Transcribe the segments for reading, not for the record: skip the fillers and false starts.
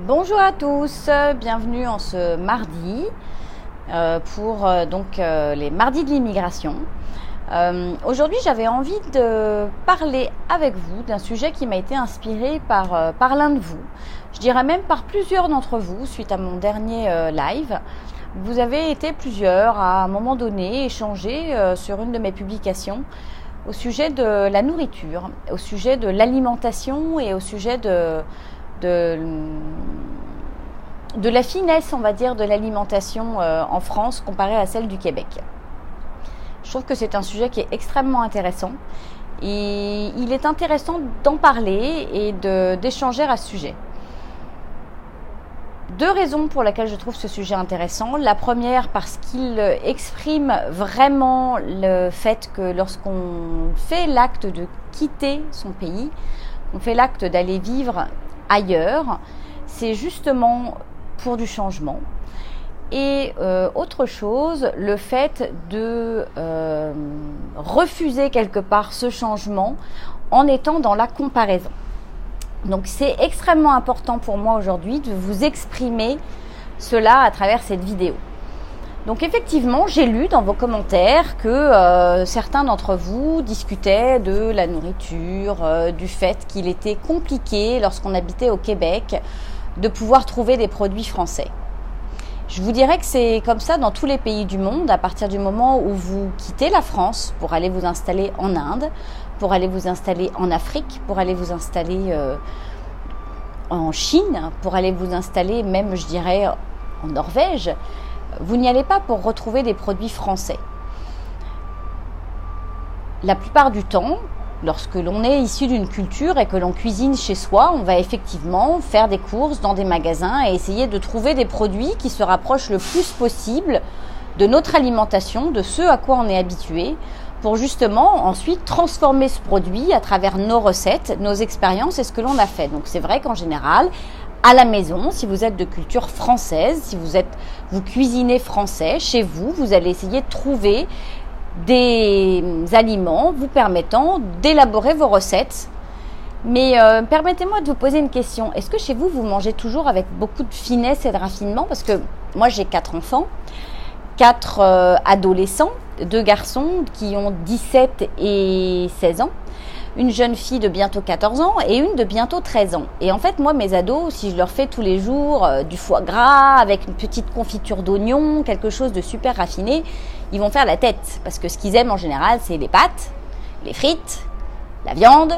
Bonjour à tous, bienvenue en ce mardi pour les mardis de l'immigration. Aujourd'hui, j'avais envie de parler avec vous d'un sujet qui m'a été inspiré par l'un de vous. Je dirais même par plusieurs d'entre vous suite à mon dernier live. Vous avez été plusieurs à un moment donné échanger sur une de mes publications au sujet de la nourriture, au sujet de l'alimentation et au sujet de la finesse, on va dire, de l'alimentation en France comparée à celle du Québec. Je trouve que c'est un sujet qui est extrêmement intéressant et il est intéressant d'en parler et d'échanger à ce sujet. Deux raisons pour lesquelles je trouve ce sujet intéressant. La première, parce qu'il exprime vraiment le fait que lorsqu'on fait l'acte de quitter son pays, on fait l'acte d'aller vivre ailleurs, c'est justement pour du changement. Et autre chose, le fait de refuser quelque part ce changement en étant dans la comparaison. Donc c'est extrêmement important pour moi aujourd'hui de vous exprimer cela à travers cette vidéo. Donc effectivement, j'ai lu dans vos commentaires que certains d'entre vous discutaient de la nourriture, du fait qu'il était compliqué lorsqu'on habitait au Québec de pouvoir trouver des produits français. Je vous dirais que c'est comme ça dans tous les pays du monde, à partir du moment où vous quittez la France pour aller vous installer en Inde, pour aller vous installer en Afrique, pour aller vous installer en Chine, pour aller vous installer même, je dirais, en Norvège. Vous n'y allez pas pour retrouver des produits français. La plupart du temps, lorsque l'on est issu d'une culture et que l'on cuisine chez soi, on va effectivement faire des courses dans des magasins et essayer de trouver des produits qui se rapprochent le plus possible de notre alimentation, de ce à quoi on est habitué, pour justement ensuite transformer ce produit à travers nos recettes, nos expériences et ce que l'on a fait. Donc c'est vrai qu'en général, à la maison, si vous êtes de culture française, si vous cuisinez français, chez vous, vous allez essayer de trouver des aliments vous permettant d'élaborer vos recettes. Mais permettez-moi de vous poser une question. Est-ce que chez vous, vous mangez toujours avec beaucoup de finesse et de raffinement? Parce que moi, j'ai 4 enfants, 4 adolescents, 2 garçons qui ont 17 et 16 ans, une jeune fille de bientôt 14 ans et une de bientôt 13 ans. Et en fait, moi, mes ados, si je leur fais tous les jours du foie gras avec une petite confiture d'oignon, quelque chose de super raffiné, ils vont faire la tête. Parce que ce qu'ils aiment en général, c'est les pâtes, les frites, la viande.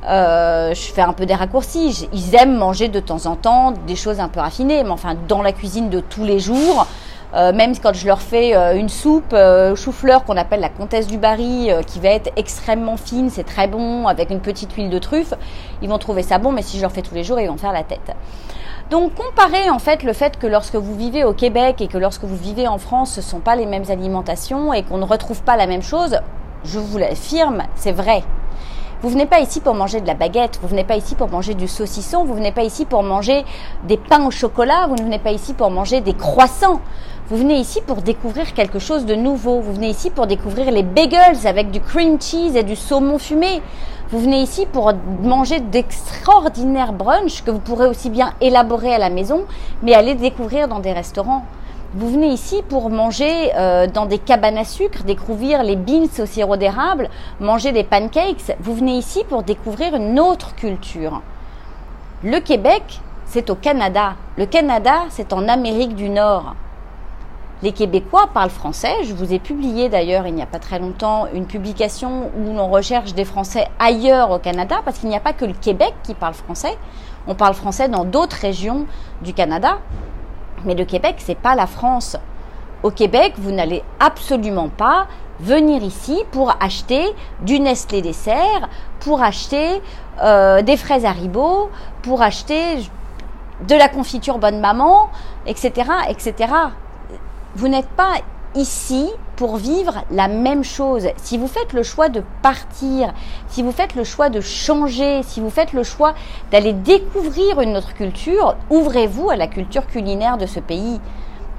Je fais un peu des raccourcis. Ils aiment manger de temps en temps des choses un peu raffinées. Mais enfin, dans la cuisine de tous les jours, même quand je leur fais une soupe chou-fleur qu'on appelle la comtesse du Barry, qui va être extrêmement fine, c'est très bon, avec une petite huile de truffe, ils vont trouver ça bon, mais si je leur fais tous les jours, ils vont faire la tête. Donc comparez en fait le fait que lorsque vous vivez au Québec et que lorsque vous vivez en France, ce ne sont pas les mêmes alimentations et qu'on ne retrouve pas la même chose, je vous l'affirme, c'est vrai. Vous venez pas ici pour manger de la baguette, vous venez pas ici pour manger du saucisson, vous venez pas ici pour manger des pains au chocolat, vous ne venez pas ici pour manger des croissants. Vous venez ici pour découvrir quelque chose de nouveau. Vous venez ici pour découvrir les bagels avec du cream cheese et du saumon fumé. Vous venez ici pour manger d'extraordinaires brunchs que vous pourrez aussi bien élaborer à la maison, mais aller découvrir dans des restaurants. Vous venez ici pour manger dans des cabanes à sucre, découvrir les beans au sirop d'érable, manger des pancakes. Vous venez ici pour découvrir une autre culture. Le Québec, c'est au Canada. Le Canada, c'est en Amérique du Nord. Les Québécois parlent français. Je vous ai publié d'ailleurs il n'y a pas très longtemps une publication où l'on recherche des Français ailleurs au Canada, parce qu'il n'y a pas que le Québec qui parle français. On parle français dans d'autres régions du Canada. Mais le Québec, c'est pas la France. Au Québec, vous n'allez absolument pas venir ici pour acheter du Nestlé dessert, pour acheter des fraises Haribo, pour acheter de la confiture Bonne Maman, etc., etc. Vous n'êtes pas ici pour vivre la même chose. Si vous faites le choix de partir, si vous faites le choix de changer, si vous faites le choix d'aller découvrir une autre culture, ouvrez-vous à la culture culinaire de ce pays.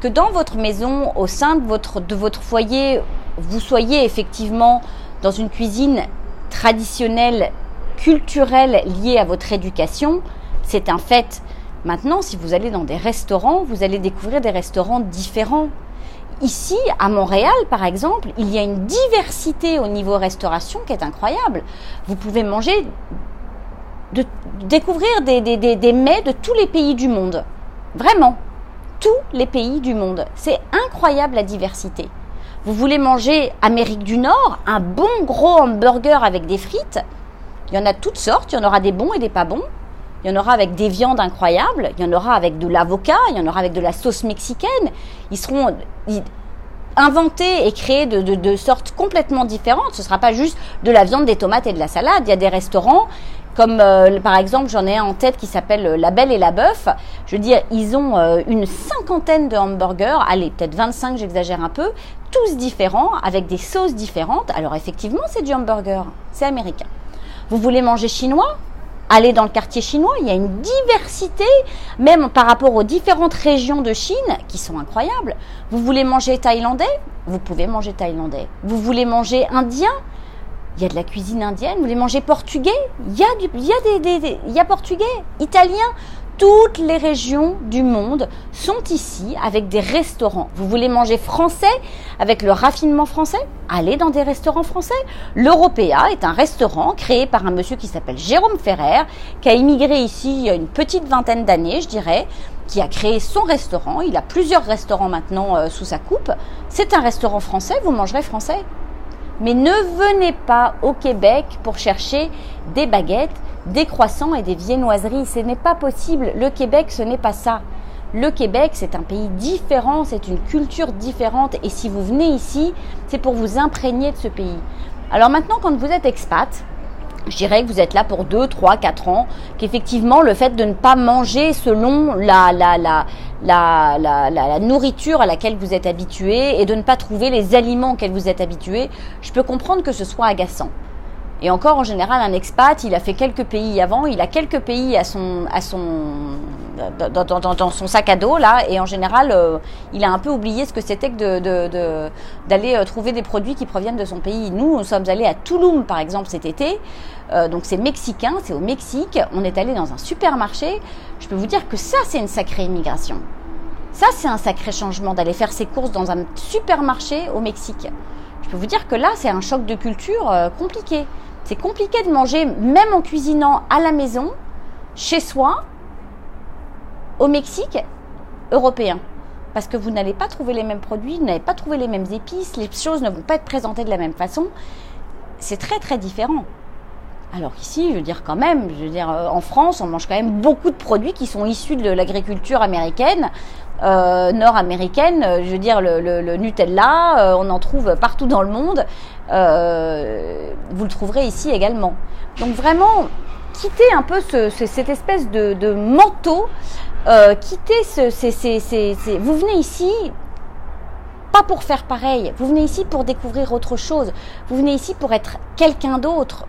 Que dans votre maison, au sein de votre foyer, vous soyez effectivement dans une cuisine traditionnelle, culturelle liée à votre éducation, c'est un fait. Maintenant, si vous allez dans des restaurants, vous allez découvrir des restaurants différents. Ici, à Montréal, par exemple, il y a une diversité au niveau restauration qui est incroyable. Vous pouvez manger, découvrir des mets de tous les pays du monde. Vraiment, tous les pays du monde. C'est incroyable la diversité. Vous voulez manger Amérique du Nord, un bon gros hamburger avec des frites. Il y en a toutes sortes, il y en aura des bons et des pas bons. Il y en aura avec des viandes incroyables, il y en aura avec de l'avocat, il y en aura avec de la sauce mexicaine. Ils seront inventés et créés de sortes complètement différentes. Ce ne sera pas juste de la viande, des tomates et de la salade. Il y a des restaurants comme par exemple, j'en ai un en tête qui s'appelle La Belle et la Bœuf. Je veux dire, ils ont une 50aine de hamburgers, allez, peut-être 25, j'exagère un peu, tous différents, avec des sauces différentes. Alors effectivement, c'est du hamburger, c'est américain. Vous voulez manger chinois ? Allez dans le quartier chinois, il y a une diversité, même par rapport aux différentes régions de Chine, qui sont incroyables. Vous voulez manger thaïlandais ? Vous pouvez manger thaïlandais. Vous voulez manger indien ? Il y a de la cuisine indienne. Vous voulez manger portugais ? Il y a portugais, italien. Toutes les régions du monde sont ici avec des restaurants. Vous voulez manger français avec le raffinement français ? Allez dans des restaurants français. L'Européa est un restaurant créé par un monsieur qui s'appelle Jérôme Ferrer, qui a immigré ici il y a une petite vingtaine d'années, je dirais, qui a créé son restaurant. Il a plusieurs restaurants maintenant sous sa coupe. C'est un restaurant français, vous mangerez français. Mais ne venez pas au Québec pour chercher des baguettes, des croissants et des viennoiseries. Ce n'est pas possible. Le Québec, ce n'est pas ça. Le Québec, c'est un pays différent, c'est une culture différente. Et si vous venez ici, c'est pour vous imprégner de ce pays. Alors maintenant, quand vous êtes expat, je dirais que vous êtes là pour 2, 3, 4 ans, qu'effectivement, le fait de ne pas manger selon la nourriture à laquelle vous êtes habitué et de ne pas trouver les aliments auxquels vous êtes habitué, je peux comprendre que ce soit agaçant. Et encore, en général, un expat, il a fait quelques pays avant, il a quelques pays dans son sac à dos, là, et en général, il a un peu oublié ce que c'était que d'aller trouver des produits qui proviennent de son pays. Nous sommes allés à Tulum, par exemple, cet été, donc c'est mexicain, c'est au Mexique, on est allé dans un supermarché, je peux vous dire que ça, c'est une sacrée immigration. Ça, c'est un sacré changement d'aller faire ses courses dans un supermarché au Mexique. Je peux vous dire que là, c'est un choc de culture compliqué. C'est compliqué de manger, même en cuisinant à la maison, chez soi, au Mexique européen. Parce que vous n'allez pas trouver les mêmes produits, vous n'allez pas trouver les mêmes épices, les choses ne vont pas être présentées de la même façon. C'est très très différent. Alors ici, je veux dire quand même, en France, on mange quand même beaucoup de produits qui sont issus de l'agriculture américaine, nord-américaine. Je veux dire, le Nutella, on en trouve partout dans le monde. Vous le trouverez ici également. Donc vraiment, quittez un peu cette espèce de manteau. Vous venez ici pas pour faire pareil. Vous venez ici pour découvrir autre chose. Vous venez ici pour être quelqu'un d'autre.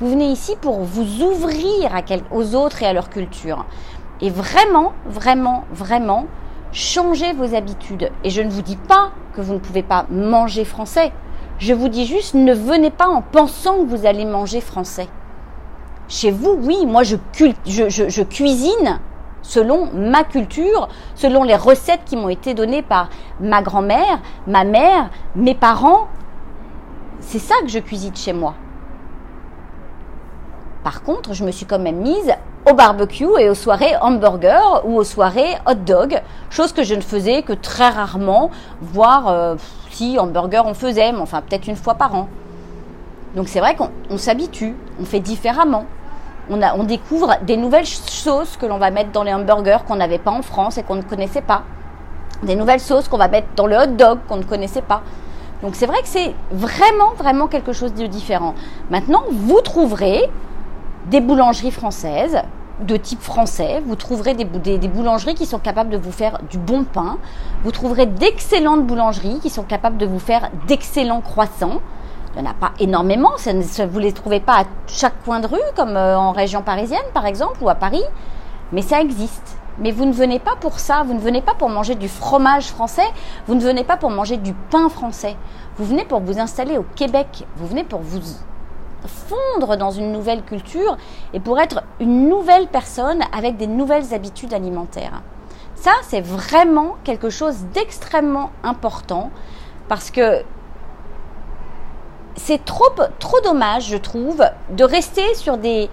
Vous venez ici pour vous ouvrir aux autres et à leur culture. Et vraiment, vraiment, vraiment, changez vos habitudes. Et je ne vous dis pas que vous ne pouvez pas manger français. Je vous dis juste, ne venez pas en pensant que vous allez manger français. Chez vous, oui, moi je cuisine selon ma culture, selon les recettes qui m'ont été données par ma grand-mère, ma mère, mes parents. C'est ça que je cuisine chez moi. Par contre, je me suis quand même mise au barbecue et aux soirées hamburger ou aux soirées hot dog, chose que je ne faisais que très rarement, voire si hamburger on faisait, mais enfin peut-être une fois par an. Donc c'est vrai qu'on s'habitue, on fait différemment. On découvre des nouvelles sauces que l'on va mettre dans les hamburgers qu'on n'avait pas en France et qu'on ne connaissait pas. Des nouvelles sauces qu'on va mettre dans le hot dog qu'on ne connaissait pas. Donc c'est vrai que c'est vraiment, vraiment quelque chose de différent. Maintenant, vous trouverez des boulangeries françaises, de type français. Vous trouverez des boulangeries qui sont capables de vous faire du bon pain. Vous trouverez d'excellentes boulangeries qui sont capables de vous faire d'excellents croissants. Il n'y en a pas énormément, vous ne les trouvez pas à chaque coin de rue, comme en région parisienne par exemple, ou à Paris, mais ça existe. Mais vous ne venez pas pour ça, vous ne venez pas pour manger du fromage français, vous ne venez pas pour manger du pain français. Vous venez pour vous installer au Québec, vous venez pour vous fondre dans une nouvelle culture et pour être une nouvelle personne avec des nouvelles habitudes alimentaires. Ça, c'est vraiment quelque chose d'extrêmement important parce que c'est trop dommage, je trouve, de rester sur des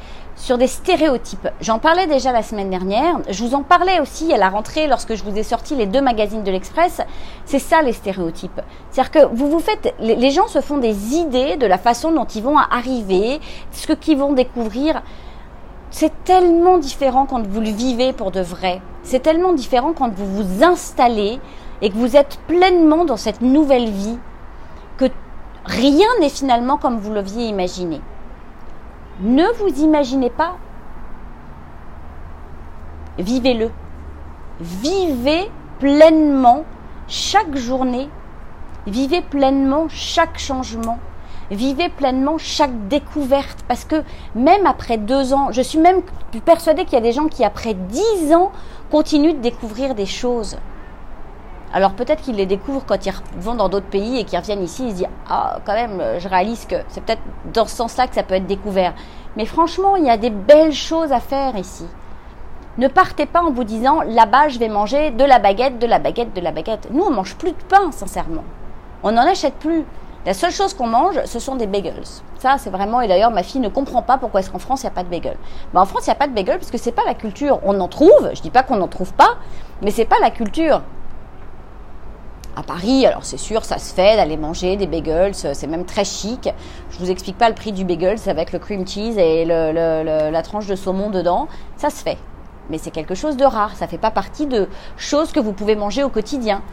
stéréotypes. J'en parlais déjà la semaine dernière. Je vous en parlais aussi à la rentrée lorsque je vous ai sorti les 2 magazines de l'Express. C'est ça les stéréotypes. C'est-à-dire que les gens se font des idées de la façon dont ils vont arriver, ce qu'ils vont découvrir. C'est tellement différent quand vous le vivez pour de vrai. C'est tellement différent quand vous vous installez et que vous êtes pleinement dans cette nouvelle vie que rien n'est finalement comme vous l'aviez imaginé. Ne vous imaginez pas. Vivez-le. Vivez pleinement chaque journée. Vivez pleinement chaque changement. Vivez pleinement chaque découverte. Parce que même après 2 ans, je suis même persuadée qu'il y a des gens qui après 10 ans continuent de découvrir des choses. Alors peut-être qu'ils les découvrent quand ils vont dans d'autres pays et qu'ils reviennent ici, ils se disent « Ah, quand même, je réalise que c'est peut-être dans ce sens-là que ça peut être découvert. » Mais franchement, il y a des belles choses à faire ici. Ne partez pas en vous disant « Là-bas, je vais manger de la baguette, de la baguette, de la baguette. » Nous, on ne mange plus de pain, sincèrement. On n'en achète plus. La seule chose qu'on mange, ce sont des bagels. Ça, c'est vraiment... Et d'ailleurs, ma fille ne comprend pas pourquoi est-ce qu'en France, il n'y a pas de bagels. En France, il n'y a pas de bagels parce que ce n'est pas la culture. On en trouve, je ne dis pas qu'on n'en trouve pas, mais ce n'est pas la culture. À Paris, alors c'est sûr, ça se fait d'aller manger des bagels, c'est même très chic. Je vous explique pas le prix du bagel, c'est avec le cream cheese et la tranche de saumon dedans. Ça se fait, mais c'est quelque chose de rare. Ça fait pas partie de choses que vous pouvez manger au quotidien.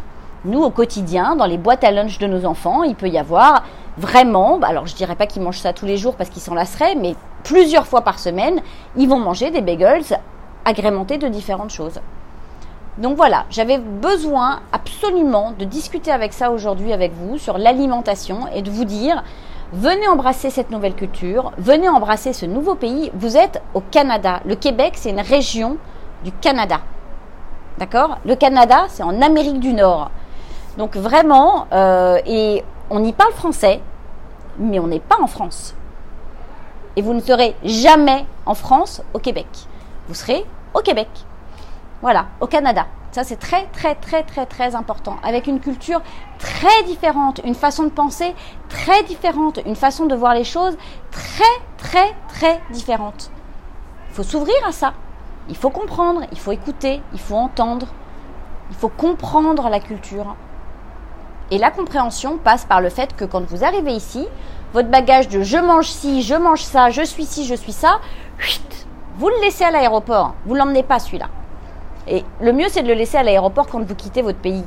Nous, au quotidien, dans les boîtes à lunch de nos enfants, il peut y avoir vraiment, alors je dirais pas qu'ils mangent ça tous les jours parce qu'ils s'en lasseraient, mais plusieurs fois par semaine, ils vont manger des bagels agrémentés de différentes choses. Donc voilà, j'avais besoin absolument de discuter avec ça aujourd'hui avec vous sur l'alimentation et de vous dire, venez embrasser cette nouvelle culture, venez embrasser ce nouveau pays. Vous êtes au Canada. Le Québec, c'est une région du Canada. D'accord ? Le Canada, c'est en Amérique du Nord. Donc vraiment, et on y parle français, mais on n'est pas en France. Et vous ne serez jamais en France, au Québec. Vous serez au Québec. Voilà, au Canada. Ça, c'est très, très, très, très, très important. Avec une culture très différente, une façon de penser très différente, une façon de voir les choses très, très, très différente. Il faut s'ouvrir à ça. Il faut comprendre, il faut écouter, il faut entendre. Il faut comprendre la culture. Et la compréhension passe par le fait que quand vous arrivez ici, votre bagage de je mange ci, je mange ça, je suis ci, je suis ça, vous le laissez à l'aéroport. Vous ne l'emmenez pas celui-là. Et le mieux, c'est de le laisser à l'aéroport quand vous quittez votre pays.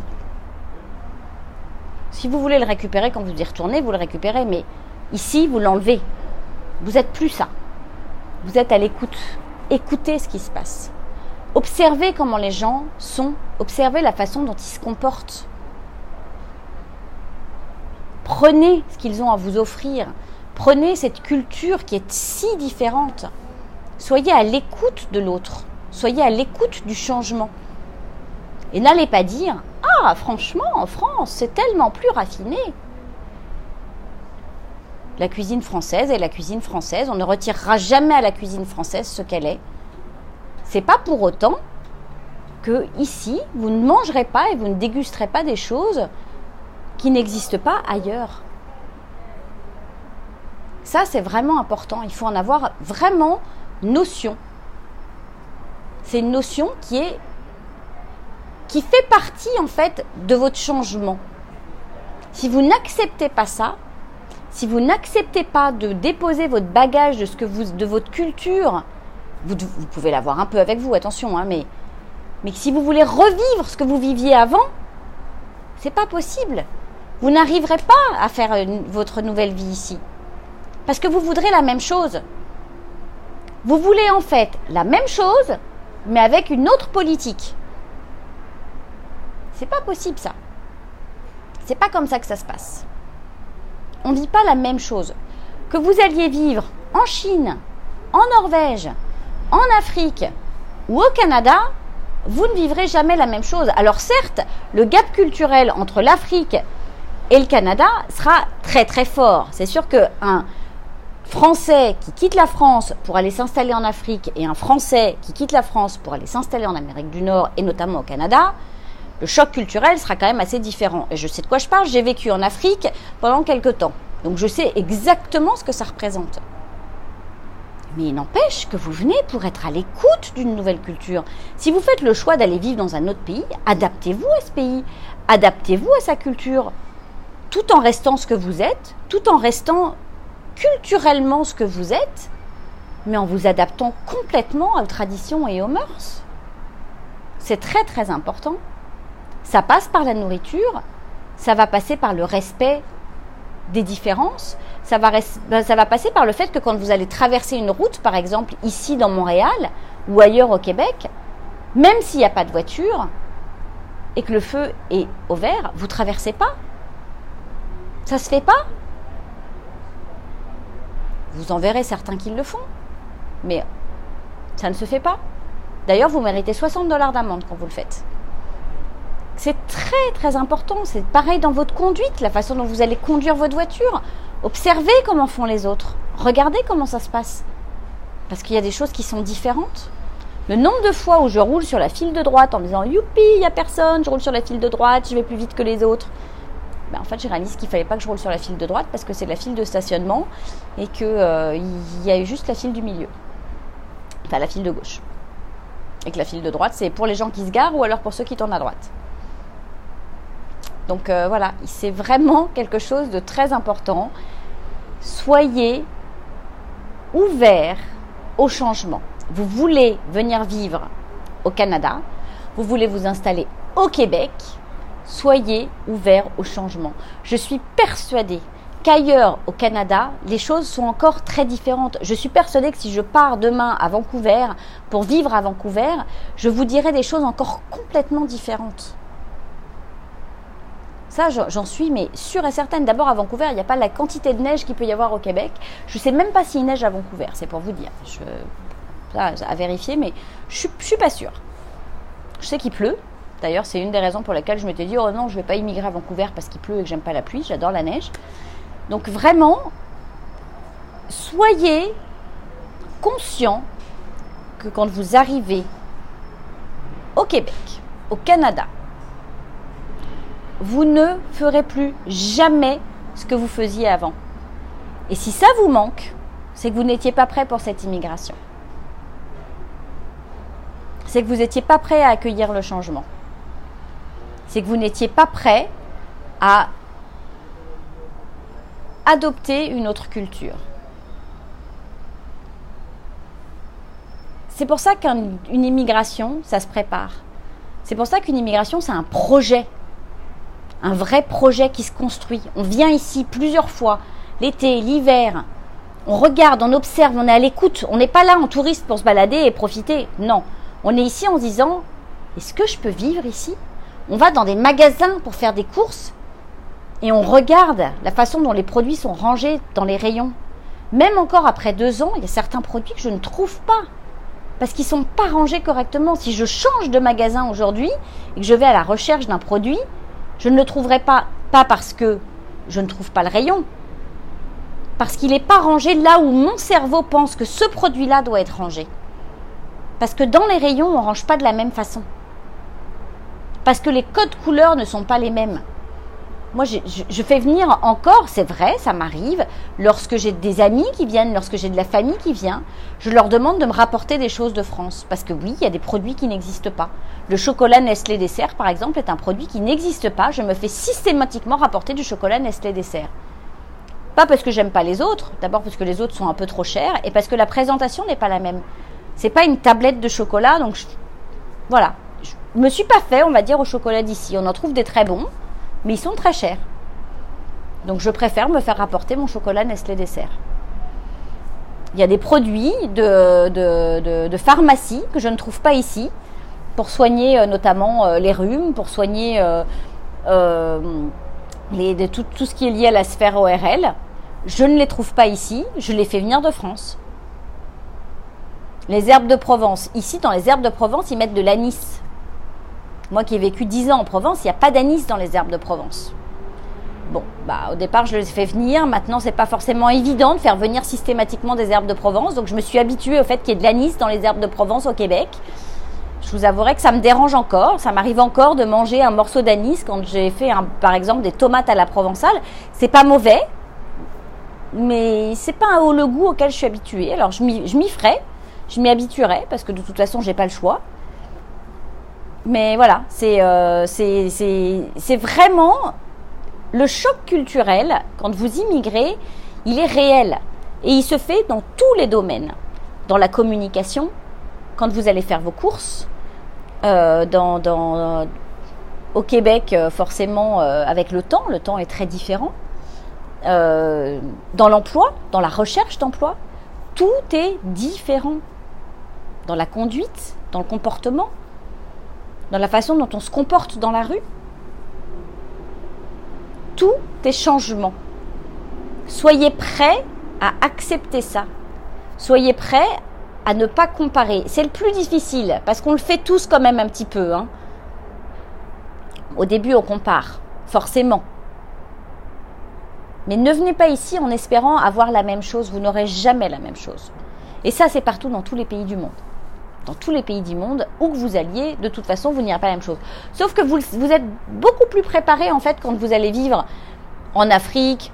Si vous voulez le récupérer quand vous y retournez, vous le récupérez. Mais ici, vous l'enlevez. Vous n'êtes plus ça. Vous êtes à l'écoute. Écoutez ce qui se passe. Observez comment les gens sont. Observez la façon dont ils se comportent. Prenez ce qu'ils ont à vous offrir. Prenez cette culture qui est si différente. Soyez à l'écoute de l'autre. Soyez à l'écoute du changement. Et n'allez pas dire « Ah, franchement, en France, c'est tellement plus raffiné. » La cuisine française est la cuisine française. On ne retirera jamais à la cuisine française ce qu'elle est. C'est pas pour autant que ici, vous ne mangerez pas et vous ne dégusterez pas des choses qui n'existent pas ailleurs. Ça, c'est vraiment important. Il faut en avoir vraiment notion. C'est une notion qui fait partie en fait de votre changement. Si vous n'acceptez pas ça, si vous n'acceptez pas de déposer votre bagage de votre culture, vous pouvez l'avoir un peu avec vous, attention, hein, mais si vous voulez revivre ce que vous viviez avant, c'est pas possible. Vous n'arriverez pas à faire votre nouvelle vie ici, parce que vous voudrez la même chose. Vous voulez en fait la même chose, mais avec une autre politique. C'est pas possible ça. C'est pas comme ça que ça se passe. On ne vit pas la même chose. Que vous alliez vivre en Chine, en Norvège, en Afrique ou au Canada, vous ne vivrez jamais la même chose. Alors certes, le gap culturel entre l'Afrique et le Canada sera très très fort. C'est sûr qu'un Français qui quitte la France pour aller s'installer en Afrique et un Français qui quitte la France pour aller s'installer en Amérique du Nord et notamment au Canada, le choc culturel sera quand même assez différent. Et je sais de quoi je parle, j'ai vécu en Afrique pendant quelques temps. Donc je sais exactement ce que ça représente. Mais il n'empêche que vous venez pour être à l'écoute d'une nouvelle culture. Si vous faites le choix d'aller vivre dans un autre pays, adaptez-vous à ce pays, adaptez-vous à sa culture, tout en restant ce que vous êtes, tout en restant culturellement ce que vous êtes, mais en vous adaptant complètement aux traditions et aux mœurs. C'est très très important. Ça passe par la nourriture, ça va passer par le respect des différences, ça va passer par le fait que quand vous allez traverser une route, par exemple ici dans Montréal ou ailleurs au Québec, même s'il n'y a pas de voiture et que le feu est au vert, vous ne traversez pas. Ça ne se fait pas. Vous en verrez certains qui le font, mais ça ne se fait pas. D'ailleurs, vous méritez 60 $ d'amende quand vous le faites. C'est très très important, c'est pareil dans votre conduite, la façon dont vous allez conduire votre voiture. Observez comment font les autres, regardez comment ça se passe. Parce qu'il y a des choses qui sont différentes. Le nombre de fois où je roule sur la file de droite en me disant « Youpi, il n'y a personne, je roule sur la file de droite, je vais plus vite que les autres ». En fait, j'ai réalisé qu'il ne fallait pas que je roule sur la file de droite parce que c'est la file de stationnement et qu'il y a juste la file du milieu. Enfin, la file de gauche. Et que la file de droite, c'est pour les gens qui se garent ou alors pour ceux qui tournent à droite. Donc voilà, c'est vraiment quelque chose de très important. Soyez ouverts au changement. Vous voulez venir vivre au Canada, vous voulez vous installer au Québec, soyez ouverts au changement. Je suis persuadée qu'ailleurs au Canada, les choses sont encore très différentes. Je suis persuadée que si je pars demain à Vancouver pour vivre à Vancouver, je vous dirai des choses encore complètement différentes. Ça, j'en suis mais sûre et certaine. D'abord, à Vancouver, il n'y a pas la quantité de neige qu'il peut y avoir au Québec. Je ne sais même pas s'il neige à Vancouver, c'est pour vous dire. Ça, à vérifier, mais je ne suis pas sûre. Je sais qu'il pleut. D'ailleurs, c'est une des raisons pour lesquelles je m'étais dit « Oh non, je ne vais pas immigrer à Vancouver parce qu'il pleut et que j'aime pas la pluie. J'adore la neige. » Donc vraiment, soyez conscients que quand vous arrivez au Québec, au Canada, vous ne ferez plus jamais ce que vous faisiez avant. Et si ça vous manque, c'est que vous n'étiez pas prêt pour cette immigration. C'est que vous n'étiez pas prêt à accueillir le changement. C'est que vous n'étiez pas prêt à adopter une autre culture. C'est pour ça qu'une immigration, ça se prépare. C'est pour ça qu'une immigration, c'est un projet. Un vrai projet qui se construit. On vient ici plusieurs fois, l'été, l'hiver. On regarde, on observe, on est à l'écoute. On n'est pas là en touriste pour se balader et profiter. Non. On est ici en se disant, est-ce que je peux vivre ici ? On va dans des magasins pour faire des courses et on regarde la façon dont les produits sont rangés dans les rayons. Même encore après 2 ans, il y a certains produits que je ne trouve pas parce qu'ils ne sont pas rangés correctement. Si je change de magasin aujourd'hui et que je vais à la recherche d'un produit, je ne le trouverai pas parce que je ne trouve pas le rayon, parce qu'il n'est pas rangé là où mon cerveau pense que ce produit-là doit être rangé. Parce que dans les rayons, on ne range pas de la même façon. Parce que les codes couleurs ne sont pas les mêmes. Moi, je fais venir encore, c'est vrai, ça m'arrive, lorsque j'ai des amis qui viennent, lorsque j'ai de la famille qui vient, je leur demande de me rapporter des choses de France. Parce que oui, il y a des produits qui n'existent pas. Le chocolat Nestlé Dessert, par exemple, est un produit qui n'existe pas. Je me fais systématiquement rapporter du chocolat Nestlé Dessert. Pas parce que j'aime pas les autres, d'abord parce que les autres sont un peu trop chers, et parce que la présentation n'est pas la même. C'est pas une tablette de chocolat, donc voilà. Je me suis pas fait, on va dire, au chocolat d'ici. On en trouve des très bons, mais ils sont très chers. Donc je préfère me faire rapporter mon chocolat Nestlé Dessert. Il y a des produits de pharmacie que je ne trouve pas ici, pour soigner notamment les rhumes, pour soigner tout ce qui est lié à la sphère ORL. Je ne les trouve pas ici, je les fais venir de France. Les herbes de Provence. Ici, dans les herbes de Provence, ils mettent de l'anis. Moi qui ai vécu 10 ans en Provence, il n'y a pas d'anis dans les herbes de Provence. Bon, au départ, je les ai fait venir. Maintenant, c'est pas forcément évident de faire venir systématiquement des herbes de Provence. Donc, je me suis habituée au fait qu'il y ait de l'anis dans les herbes de Provence au Québec. Je vous avouerai que ça me dérange encore. Ça m'arrive encore de manger un morceau d'anis quand j'ai fait, par exemple, des tomates à la provençale. C'est pas mauvais, mais c'est pas le goût auquel je suis habituée. Alors, je m'y ferai, je m'y habituerai parce que de toute façon, j'ai pas le choix. Mais voilà, c'est vraiment le choc culturel quand vous immigrez, il est réel et il se fait dans tous les domaines, dans la communication, quand vous allez faire vos courses, au Québec forcément avec le temps est très différent, dans l'emploi, dans la recherche d'emploi, tout est différent, dans la conduite, dans le comportement, dans la façon dont on se comporte dans la rue. Tout est changement. Soyez prêts à accepter ça. Soyez prêts à ne pas comparer. C'est le plus difficile, parce qu'on le fait tous quand même un petit peu. Au début, on compare, forcément. Mais ne venez pas ici en espérant avoir la même chose. Vous n'aurez jamais la même chose. Et ça, c'est partout dans tous les pays du monde. Dans tous les pays du monde, où que vous alliez, de toute façon, vous n'irez pas la même chose. Sauf que vous êtes beaucoup plus préparé, en fait, quand vous allez vivre en Afrique,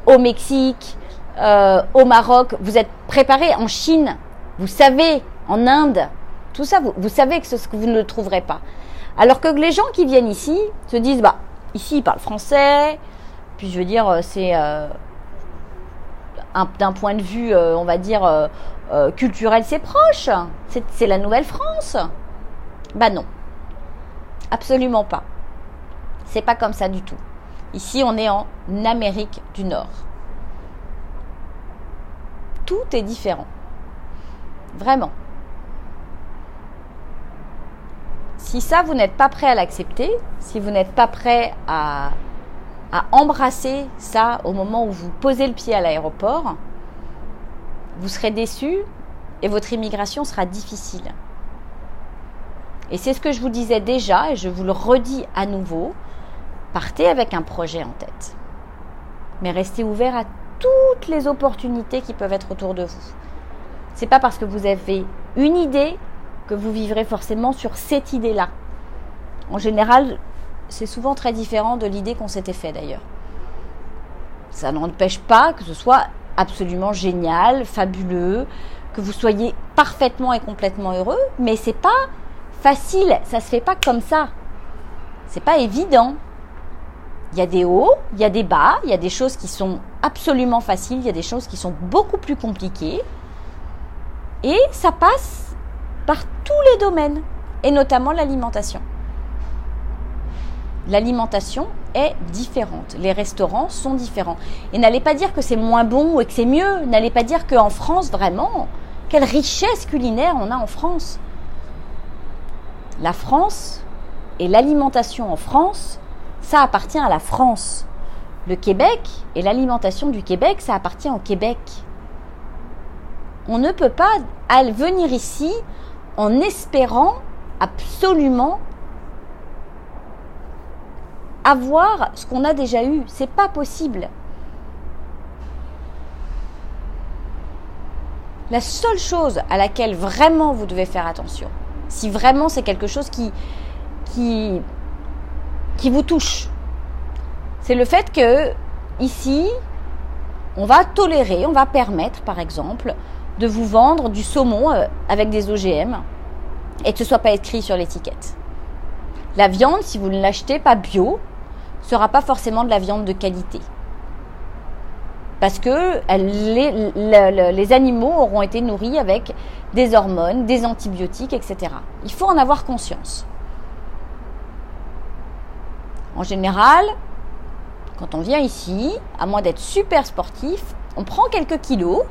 au Mexique, au Maroc. Vous êtes préparé en Chine, vous savez, en Inde. Tout ça, vous savez que c'est ce que vous ne trouverez pas. Alors que les gens qui viennent ici se disent, ici, ils parlent français. Puis, je veux dire, c'est d'un point de vue, on va dire... culturel, c'est proche, c'est la Nouvelle-France. Non, absolument pas. C'est pas comme ça du tout. Ici, on est en Amérique du Nord. Tout est différent. Vraiment. Si ça, vous n'êtes pas prêt à l'accepter, si vous n'êtes pas prêt à embrasser ça au moment où vous posez le pied à l'aéroport, vous serez déçus et votre immigration sera difficile. Et c'est ce que je vous disais déjà et je vous le redis à nouveau. Partez avec un projet en tête. Mais restez ouvert à toutes les opportunités qui peuvent être autour de vous. C'est pas parce que vous avez une idée que vous vivrez forcément sur cette idée-là. En général, c'est souvent très différent de l'idée qu'on s'était fait d'ailleurs. Ça n'empêche pas que ce soit absolument génial, fabuleux, que vous soyez parfaitement et complètement heureux, mais c'est pas facile, ça se fait pas comme ça. C'est pas évident. Il y a des hauts, il y a des bas, il y a des choses qui sont absolument faciles, il y a des choses qui sont beaucoup plus compliquées. Et ça passe par tous les domaines, et notamment l'alimentation. L'alimentation est différente. Les restaurants sont différents. Et n'allez pas dire que c'est moins bon et que c'est mieux. N'allez pas dire qu'en France, vraiment, quelle richesse culinaire on a en France. La France et l'alimentation en France, ça appartient à la France. Le Québec et l'alimentation du Québec, ça appartient au Québec. On ne peut pas venir ici en espérant absolument avoir ce qu'on a déjà eu. C'est pas possible. La seule chose à laquelle vraiment vous devez faire attention, si vraiment c'est quelque chose qui vous touche, c'est le fait que ici, on va tolérer, on va permettre par exemple de vous vendre du saumon avec des OGM et que ce ne soit pas écrit sur l'étiquette. La viande, si vous ne l'achetez pas bio, ne sera pas forcément de la viande de qualité. Parce que les animaux auront été nourris avec des hormones, des antibiotiques, etc. Il faut en avoir conscience. En général, quand on vient ici, à moins d'être super sportif, on prend quelques kilos.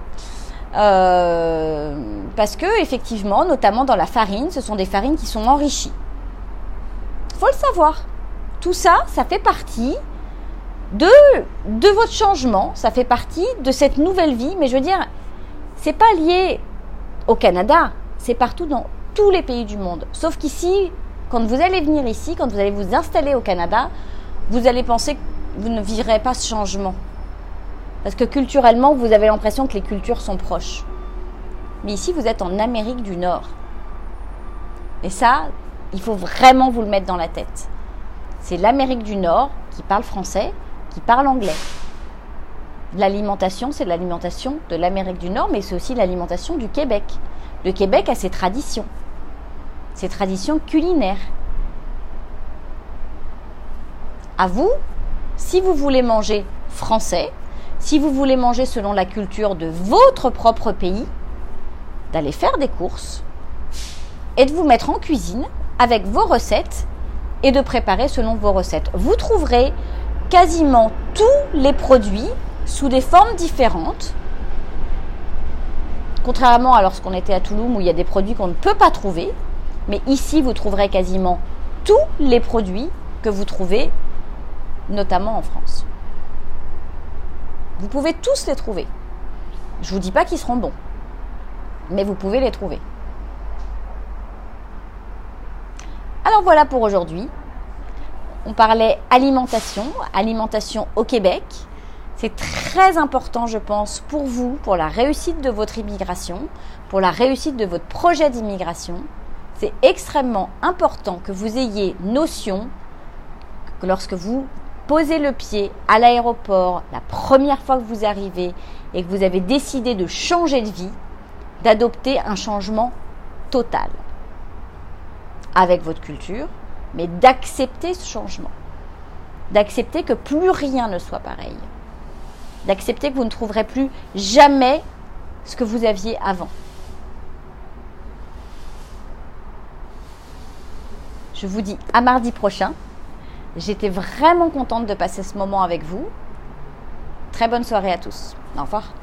Parce que, effectivement, notamment dans la farine, ce sont des farines qui sont enrichies. Il faut le savoir. Tout ça, ça fait partie de votre changement, ça fait partie de cette nouvelle vie. Mais je veux dire, c'est pas lié au Canada, c'est partout dans tous les pays du monde. Sauf qu'ici, quand vous allez venir ici, quand vous allez vous installer au Canada, vous allez penser vous ne vivrez pas ce changement. Parce que culturellement, vous avez l'impression que les cultures sont proches. Mais ici, vous êtes en Amérique du Nord. Et ça, il faut vraiment vous le mettre dans la tête. C'est l'Amérique du Nord qui parle français, qui parle anglais. L'alimentation, c'est l'alimentation de l'Amérique du Nord, mais c'est aussi l'alimentation du Québec. Le Québec a ses traditions culinaires. À vous, si vous voulez manger français, si vous voulez manger selon la culture de votre propre pays, d'aller faire des courses et de vous mettre en cuisine avec vos recettes et de préparer selon vos recettes. Vous trouverez quasiment tous les produits sous des formes différentes, contrairement à lorsqu'on était à Toulouse où il y a des produits qu'on ne peut pas trouver, mais ici vous trouverez quasiment tous les produits que vous trouvez, notamment en France. Vous pouvez tous les trouver. Je ne vous dis pas qu'ils seront bons, mais vous pouvez les trouver. Alors voilà pour aujourd'hui. On parlait alimentation au Québec. C'est très important, je pense, pour vous, pour la réussite de votre immigration, pour la réussite de votre projet d'immigration. C'est extrêmement important que vous ayez notion que lorsque vous posez le pied à l'aéroport, la première fois que vous arrivez et que vous avez décidé de changer de vie, d'adopter un changement total avec votre culture, mais d'accepter ce changement, d'accepter que plus rien ne soit pareil, d'accepter que vous ne trouverez plus jamais ce que vous aviez avant. Je vous dis à mardi prochain. J'étais vraiment contente de passer ce moment avec vous. Très bonne soirée à tous. Au revoir.